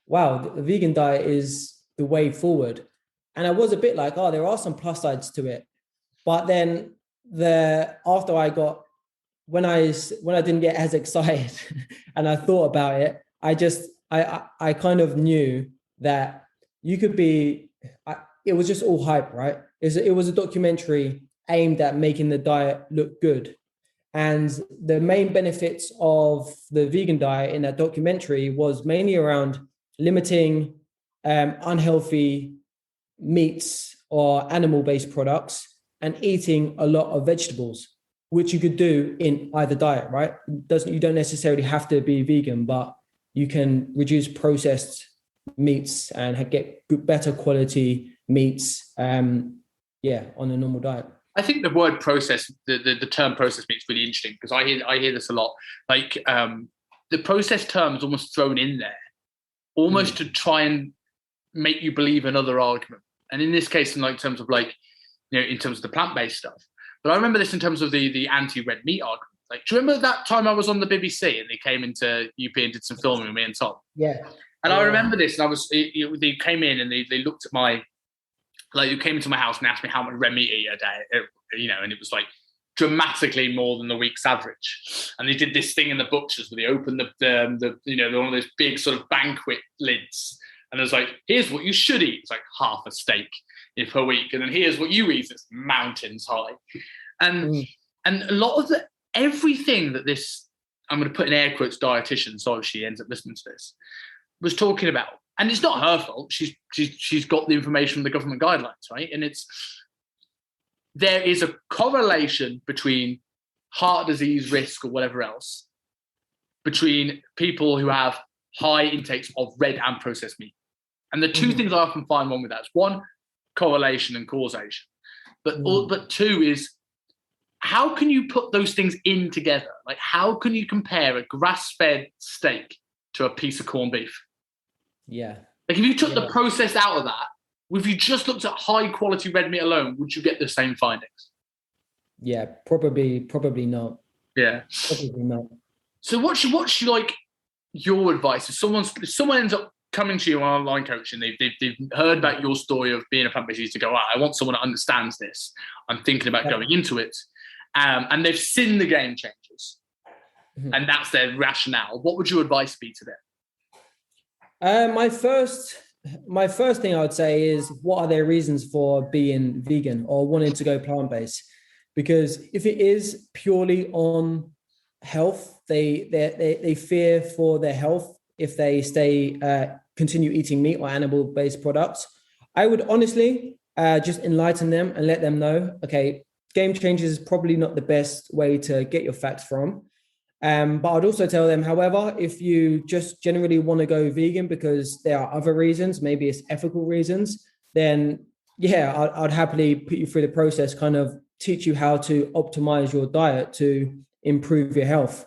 wow, the vegan diet is the way forward. And I was a bit like, there are some plus sides to it. But then when I didn't get as excited and I thought about it, I kind of knew that you could be, it was just all hype, right? It was a documentary aimed at making the diet look good. And the main benefits of the vegan diet in that documentary was mainly around limiting unhealthy meats or animal-based products and eating a lot of vegetables, which you could do in either diet, right? You don't necessarily have to be vegan, but you can reduce processed meats and get better quality meats, on a normal diet. I think the word process, the term processed meat is really interesting because I hear this a lot. Like the processed term is almost thrown in there, almost to try and make you believe another argument. And in this case, in terms of in terms of the plant-based stuff. But I remember this in terms of the anti-red meat argument. Like, do you remember that time I was on the BBC and they came into UP and did some filming with me and Tom? Yeah. And I remember this, and they came in and they looked at they came into my house and asked me how much red meat I eat a day, and it was like dramatically more than the week's average. And they did this thing in the butchers where they opened the one of those big sort of banquet lids, and it was like, here's what you should eat. It's like half a steak per week, and then here's what you eat. It's mountains high, and a lot of everything that this, I'm going to put in air quotes, dietitian, so if she ends up listening to this, was talking about. And it's not her fault. She's got the information from the government guidelines, right? And there is a correlation between heart disease risk or whatever else between people who have high intakes of red and processed meat. And the two things I often find wrong with that is one, correlation and causation. But two is, how can you put those things in together? Like, how can you compare a grass-fed steak to a piece of corned beef? Yeah. Like, if you took the process out of that, if you just looked at high quality red meat alone, would you get the same findings? Yeah, probably not. Yeah. Probably not. So what's like your advice? If someone ends up coming to you on online coaching, they've heard about your story of being a plant-based eater, go, I want someone that understands this. I'm thinking about going into it. And they've seen the game changers. And that's their rationale. What would your advice be to them? My first thing I would say is, what are their reasons for being vegan or wanting to go plant-based? Because if it is purely on health, they fear for their health if they continue eating meat or animal-based products. I would honestly just enlighten them and let them know, okay, game changers is probably not the best way to get your facts from. But I'd also tell them, however, if you just generally want to go vegan because there are other reasons, maybe it's ethical reasons, then I'd happily put you through the process, kind of teach you how to optimize your diet to improve your health.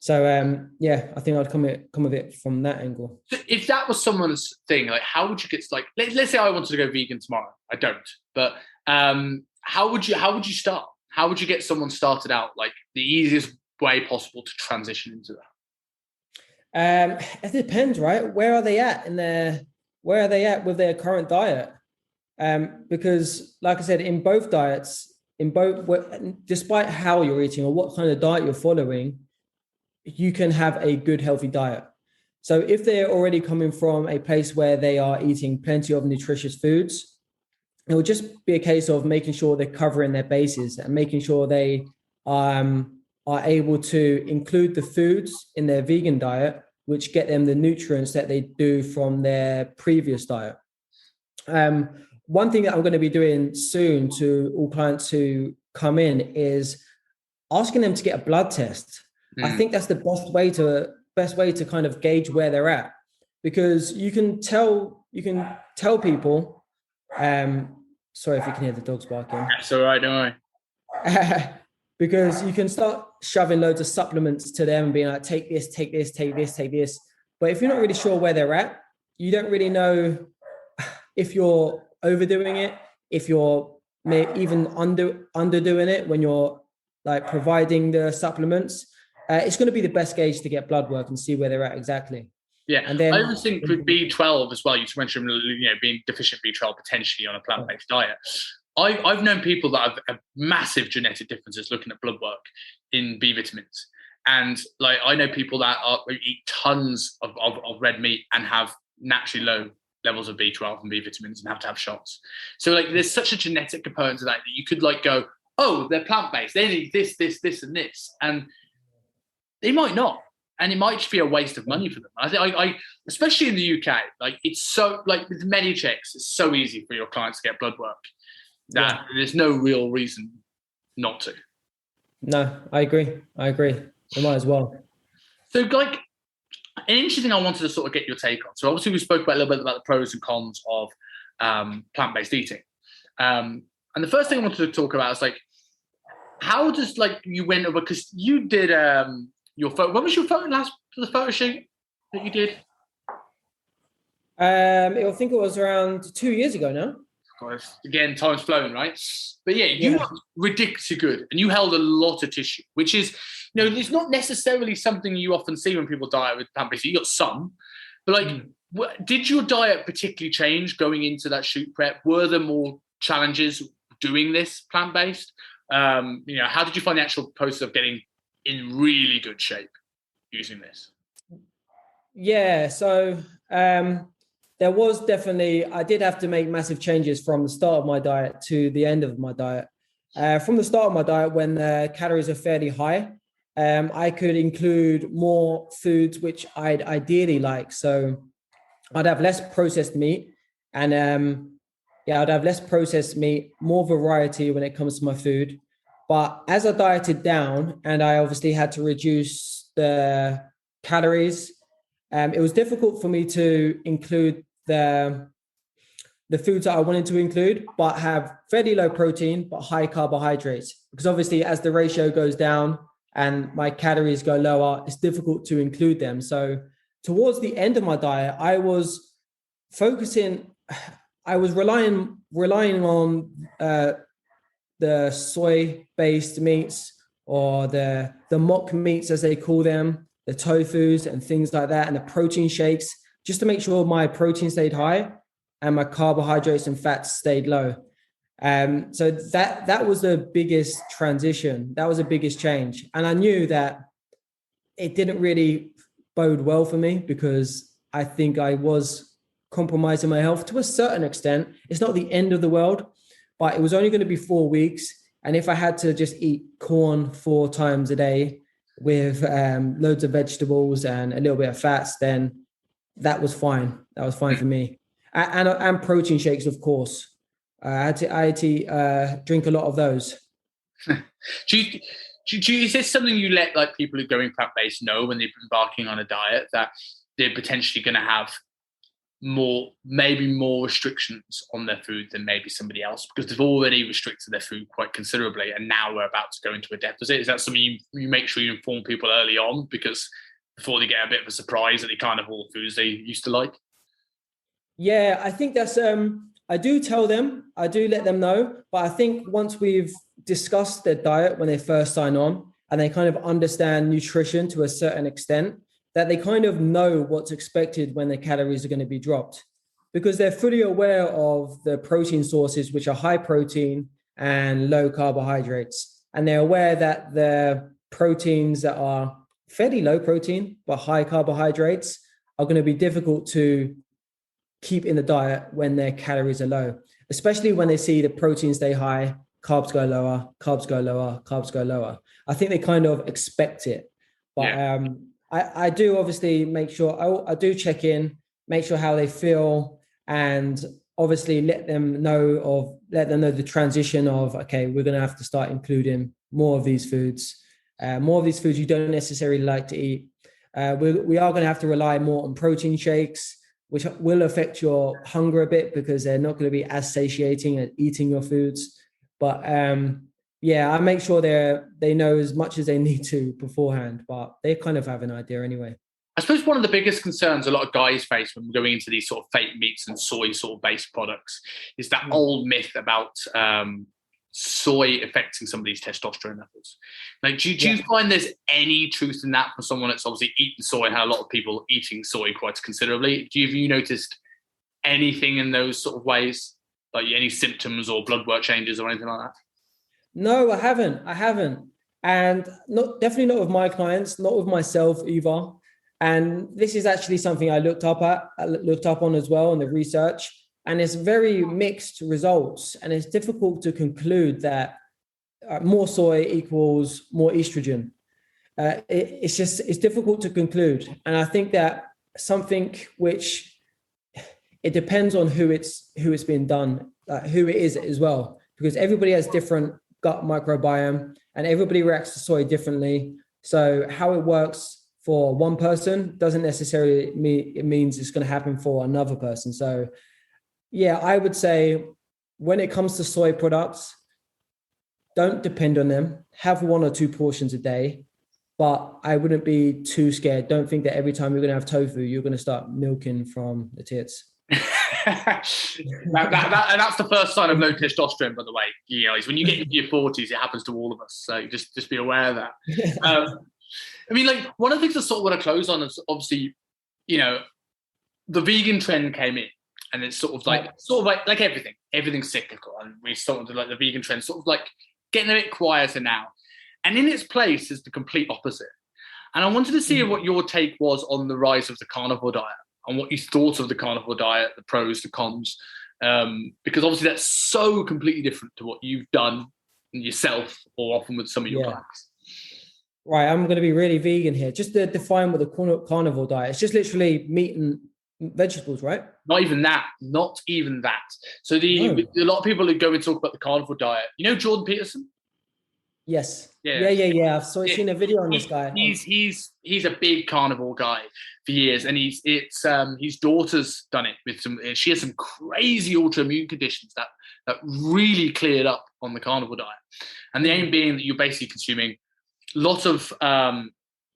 So I think I'd come of it from that angle. So if that was someone's thing, like, how would you get, like, let's say I wanted to go vegan tomorrow. I don't, but how would you start? How would you get someone started out, like the easiest way possible to transition into that? It depends, right? Where are they at with their current diet? Because like I said, in both diets, despite how you're eating or what kind of diet you're following, you can have a good, healthy diet. So if they're already coming from a place where they are eating plenty of nutritious foods, it will just be a case of making sure they're covering their bases and making sure they are able to include the foods in their vegan diet, which get them the nutrients that they do from their previous diet. One thing that I'm going to be doing soon to all clients who come in is asking them to get a blood test. I think that's the best way to kind of gauge where they're at, because you can tell people. Sorry if you can hear the dogs barking. That's all right, don't worry. Because you can start shoving loads of supplements to them and being like, take this, take this, take this, take this. But if you're not really sure where they're at, you don't really know if you're overdoing it, if you're even underdoing it when you're like providing the supplements. It's going to be the best gauge to get blood work and see where they're at exactly. Yeah, and then, I always think with B12 as well, you mentioned, being deficient B12 potentially on a plant-based diet. I've known people that have massive genetic differences looking at blood work in B vitamins. And like, I know people that eat tons of red meat and have naturally low levels of B12 and B vitamins and have to have shots. So like, there's such a genetic component to that you could like go, oh, they're plant-based, they need this, and this. And they might not. And it might just be a waste of money for them. I think, especially in the UK, like, it's so, like, with many checks, it's so easy for your clients to get blood work. that there's no real reason not to. No, I agree. You might as well. So, like, an interesting thing I wanted to sort of get your take on. So, obviously, we spoke about a little bit about the pros and cons of plant-based eating. And the first thing I wanted to talk about is, like, how does, like, you went over, because you did your photo. When was your the photo shoot that you did? I think it was around 2 years ago now. Again, time's flown, right? But yeah, you looked ridiculously good, and you held a lot of tissue, which is, it's not necessarily something you often see when people diet with plant-based. You got some, but like, did your diet particularly change going into that shoot prep? Were there more challenges doing this plant-based? How did you find the actual process of getting in really good shape using this? Yeah, so there was definitely, I did have to make massive changes from the start of my diet to the end of my diet. From the start of my diet, when the calories are fairly high, I could include more foods which I'd ideally like. So I'd have less processed meat, and I'd have less processed meat, more variety when it comes to my food. But as I dieted down, and I obviously had to reduce the calories, it was difficult for me to include the foods that I wanted to include, but have fairly low protein, but high carbohydrates. Because obviously, as the ratio goes down and my calories go lower, it's difficult to include them. So towards the end of my diet, I was relying on the soy-based meats, or the mock meats, as they call them, the tofus and things like that, and the protein shakes, just to make sure my protein stayed high and my carbohydrates and fats stayed low. So that was the biggest transition. That was the biggest change. And I knew that it didn't really bode well for me, because I think I was compromising my health to a certain extent. It's not the end of the world, but it was only going to be 4 weeks. And if I had to just eat corn 4 times a day with loads of vegetables and a little bit of fats, then that was fine. That was fine for me. And protein shakes, of course. I had to drink a lot of those. Is this something you let, like, people who are going plant-based know when they're embarking on a diet, that they're potentially going to have more restrictions on their food than maybe somebody else, because they've already restricted their food quite considerably, and now we're about to go into a deficit? Is that something you make sure you inform people early on, because before they get a bit of a surprise that they can't have all the foods they used to like? Yeah, I think that's, I do tell them, I do let them know, but I think once we've discussed their diet when they first sign on, and they kind of understand nutrition to a certain extent, that they kind of know what's expected when the calories are going to be dropped, because they're fully aware of the protein sources, which are high protein and low carbohydrates. And they're aware that the proteins that are fairly low protein but high carbohydrates are going to be difficult to keep in the diet when their calories are low, especially when they see the protein stay high, carbs go lower, carbs go lower, carbs go lower. I think they kind of expect it. But I do obviously make sure, I do check in, make sure how they feel, and obviously let them know the transition of, okay, we're going to have to start including more of these foods you don't necessarily like to eat. We are going to have to rely more on protein shakes, which will affect your hunger a bit, because they're not going to be as satiating as eating your foods. But I make sure they know as much as they need to beforehand, but they kind of have an idea anyway. I suppose one of the biggest concerns a lot of guys face when going into these sort of fake meats and soy sort of based products is that old myth about soy affecting somebody's testosterone levels. Like, do you find there's any truth in that for someone that's obviously eaten soy, and a lot of people eating soy quite considerably? Have you noticed anything in those sort of ways, like any symptoms or blood work changes or anything like that? No, I haven't. And definitely not with my clients, not with myself either. And this is actually something I looked up on as well in the research. And it's very mixed results. And it's difficult to conclude that more soy equals more estrogen. It's difficult to conclude. And I think that something which it depends on who it's been done, who it is as well. because everybody has different gut microbiome and everybody reacts to soy differently. So how it works for one person doesn't necessarily mean it means it's going to happen for another person. So yeah, I would say when it comes to soy products, don't depend on them. Have 1 or 2 portions a day, but I wouldn't be too scared. Don't think that every time you're going to have tofu, you're going to start milking from the tits. And that's the first sign of low testosterone, by the way. You know, is when you get into your 40s, it happens to all of us. So just be aware of that. I mean, like, one of the things I sort of want to close on is obviously, you know, the vegan trend came in, and it's sort of like everything's cyclical, and we sort of like the vegan trend sort of like getting a bit quieter now, and in its place is the complete opposite. And I wanted to see what your take was on the rise of the carnivore diet and what you thought of the carnivore diet, the pros, the cons, because obviously that's so completely different to what you've done yourself or often with some of your clients. Right, I'm going to be really vegan here. Just to define what the carnivore diet is, just literally meat and vegetables, right? Not even that. So a lot of people who go and talk about the carnivore diet, you know Jordan Peterson? Yes. Yeah. I've seen a video on this guy. He's a big carnivore guy for years, and his daughter's done it with some. She has some crazy autoimmune conditions that really cleared up on the carnivore diet, and the aim being that you're basically consuming lots of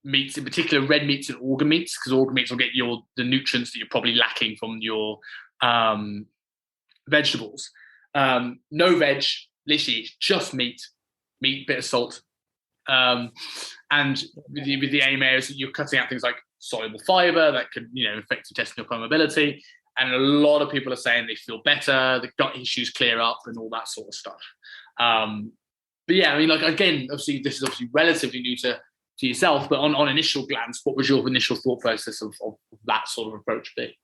meats, in particular red meats and organ meats, because organ meats will get the nutrients that you're probably lacking from your vegetables. No veg, literally just meat, bit of salt. And with the aim is that you're cutting out things like soluble fiber that could, affect intestinal permeability. And a lot of people are saying they feel better, the gut issues clear up and all that sort of stuff. But yeah, I mean, like, again, obviously, this is obviously relatively new to yourself, but on initial glance, what was your initial thought process of that sort of approach be?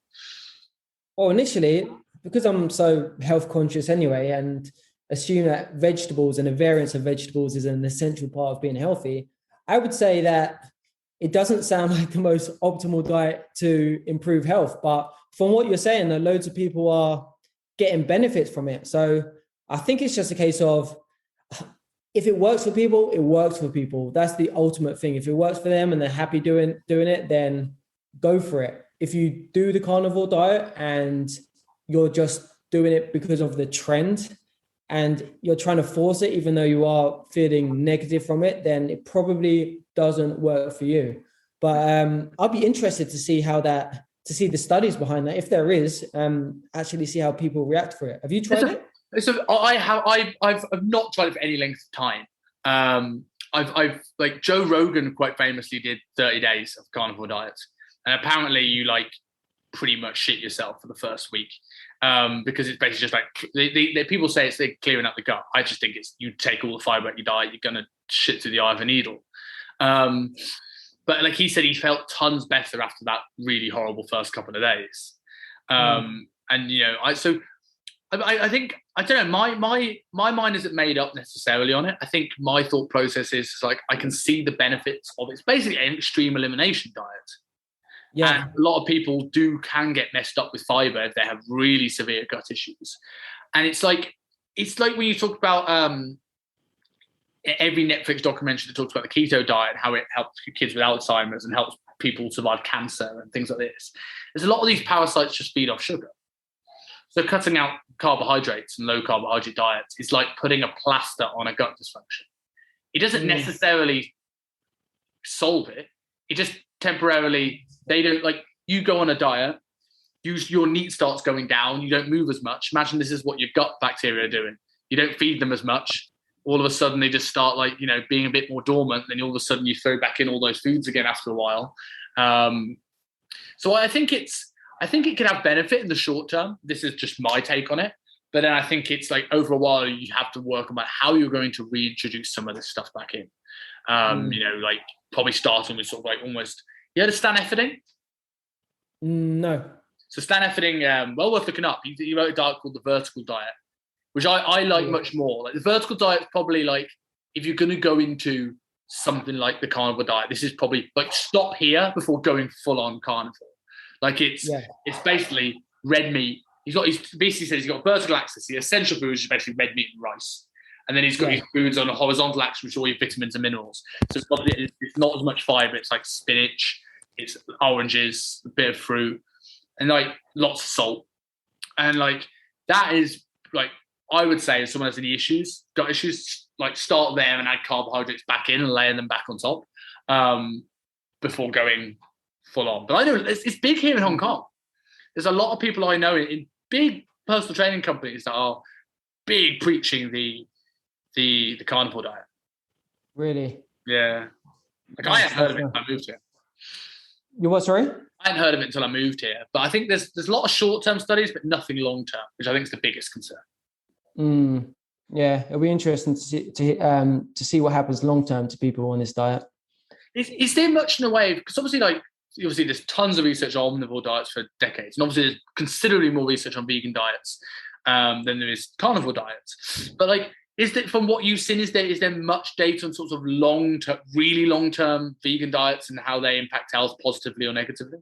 Well, initially, because I'm so health conscious anyway, and assume that vegetables and a variance of vegetables is an essential part of being healthy, I would say that it doesn't sound like the most optimal diet to improve health. But from what you're saying, that loads of people are getting benefits from it. So I think it's just a case of, if it works for people, it works for people. That's the ultimate thing. If it works for them and they're happy doing it, then go for it. If you do the carnivore diet and you're just doing it because of the trend and you're trying to force it, even though you are feeling negative from it, then it probably doesn't work for you. But I'll be interested to see to see the studies behind that, if there is, actually see how people react for it. Have you tried it? So I've not tried it for any length of time. I've like Joe Rogan quite famously did 30 days of carnivore diet, and apparently you like pretty much shit yourself for the first week, because it's basically just like people say it's like clearing out the gut. I just think it's you take all the fiber out your diet, you're gonna shit through the eye of a needle. But like he said, he felt tons better after that really horrible first couple of days. And I think, I don't know, my mind isn't made up necessarily on it. I think my thought process is like, I can see the benefits of it. It's basically an extreme elimination diet. Yeah. And a lot of people can get messed up with fiber if they have really severe gut issues. And it's like when you talk about every Netflix documentary that talks about the keto diet and how it helps kids with Alzheimer's and helps people survive cancer and things like this. There's a lot of these parasites just feed off sugar. So cutting out carbohydrates and low carbohydrate diets is like putting a plaster on a gut dysfunction. It doesn't necessarily solve it. It just temporarily, you go on a diet, your NEAT starts going down, you don't move as much. Imagine this is what your gut bacteria are doing. You don't feed them as much. All of a sudden they just start being a bit more dormant. Then all of a sudden you throw back in all those foods again after a while. So I think it can have benefit in the short term. This is just my take on it. But then I think it's like over a while, you have to work on how you're going to reintroduce some of this stuff back in. Probably starting with sort of like almost, you heard of Stan Efferding? No. So Stan Efferding, well worth looking up. He wrote a diet called the vertical diet, which I like much more. Like the vertical diet is probably like, if you're going to go into something like the carnivore diet, this is probably like stop here before going full on carnivore. Like it's basically red meat, he's basically says he's got vertical axis. The essential foods is basically red meat and rice. And then he's got his foods on a horizontal axis, which are all your vitamins and minerals. So it's not as much fiber. It's like spinach, it's oranges, a bit of fruit, and like lots of salt. And like that is like, I would say if someone has any gut issues, like start there and add carbohydrates back in and layer them back on top before going full on. But I know it's big here in Hong Kong. There's a lot of people I know in big personal training companies that are big preaching the carnivore diet. Really? Yeah. Like I hadn't heard of it until I moved here. You what, sorry? I hadn't heard of it until I moved here. But I think there's a lot of short-term studies, but nothing long-term, which I think is the biggest concern. Yeah, it'll be interesting to see what happens long-term to people on this diet. Is there much in the way, because obviously there's tons of research on omnivore diets for decades, and obviously there's considerably more research on vegan diets than there is carnivore diets. But like, is that from what you've seen, is there much data on sorts of really long-term vegan diets and how they impact health positively or negatively?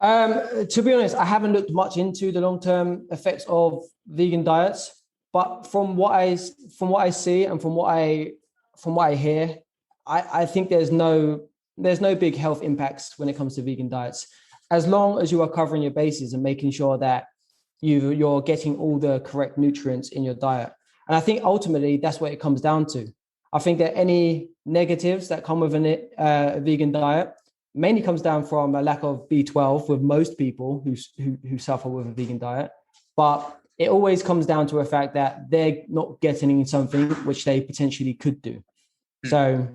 To be honest, I haven't looked much into the long-term effects of vegan diets, but from what I see and from what I hear, I think there's no big health impacts when it comes to vegan diets, as long as you are covering your bases and making sure that you're getting all the correct nutrients in your diet. And I think ultimately that's what it comes down to. I think that any negatives that come with a vegan diet mainly comes down from a lack of B12 with most people who suffer with a vegan diet. But it always comes down to a fact that they're not getting something which they potentially could do. So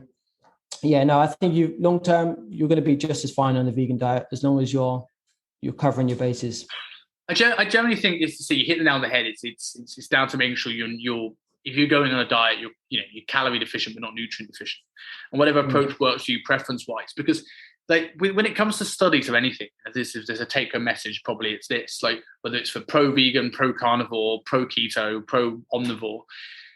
yeah, no, I think long term you're going to be just as fine on the vegan diet as long as you're covering your bases. I generally think you hit the nail on the head. It's down to making sure if you're going on a diet, you're calorie deficient but not nutrient deficient, and whatever approach works for you preference wise. Because like when it comes to studies of anything, there's a take home message. Probably it's this, like whether it's for pro vegan, pro carnivore, pro keto, pro omnivore,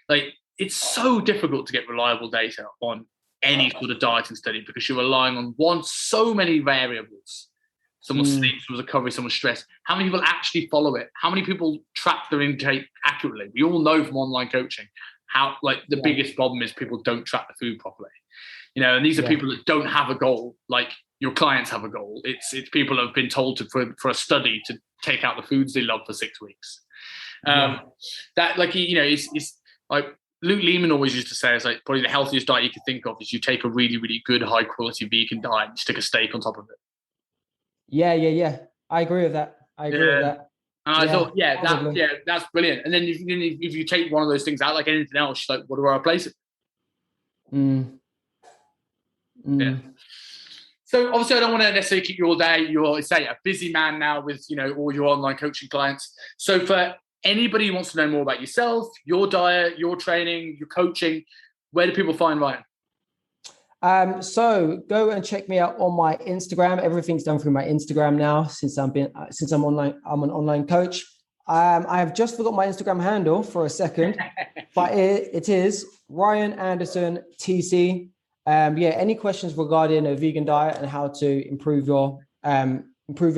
like it's so difficult to get reliable data on any sort of dieting study because you're relying on so many variables. Someone's sleep, someone's recovery, someone's stress. How many people actually follow it? How many people track their intake accurately? We all know from online coaching how the biggest problem is people don't track the food properly. And these are people that don't have a goal. Like your clients have a goal. It's people that have been told for a study to take out the foods they love for 6 weeks. That it's like Luke Lehman always used to say, it's like probably the healthiest diet you can think of is you take a really, really good high quality vegan diet and stick a steak on top of it. Yeah. I agree with that. And I thought, that's brilliant. And then if you take one of those things out, like anything else, like, what do I replace it? Yeah. So obviously, I don't want to necessarily keep you all day. You're, say, a busy man now with all your online coaching clients. So for anybody who wants to know more about yourself, your diet, your training, your coaching, where do people find Ryan? So go and check me out on my Instagram. Everything's done through my Instagram now since I'm online. I'm an online coach. I have just forgot my Instagram handle for a second, but it is Ryan Anderson TC. Any questions regarding a vegan diet and how to improve your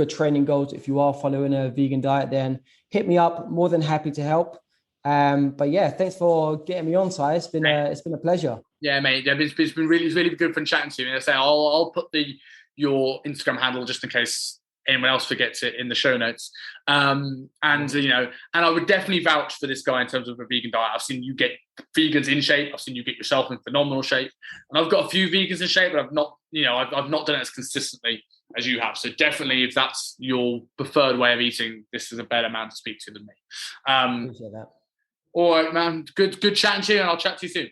training goals if you are following a vegan diet, then hit me up. More than happy to help. Thanks for getting me on, Si. It's been a pleasure. Yeah, mate. It's been really good fun chatting to you. And I say I'll put your Instagram handle just in case anyone else forgets it in the show notes. And I would definitely vouch for this guy in terms of a vegan diet. I've seen you get vegans in shape. I've seen you get yourself in phenomenal shape. And I've got a few vegans in shape, but I've not done it as consistently as you have. So definitely, if that's your preferred way of eating, this is a better man to speak to than me. Appreciate that. All right, man. Good chatting to you, and I'll chat to you soon.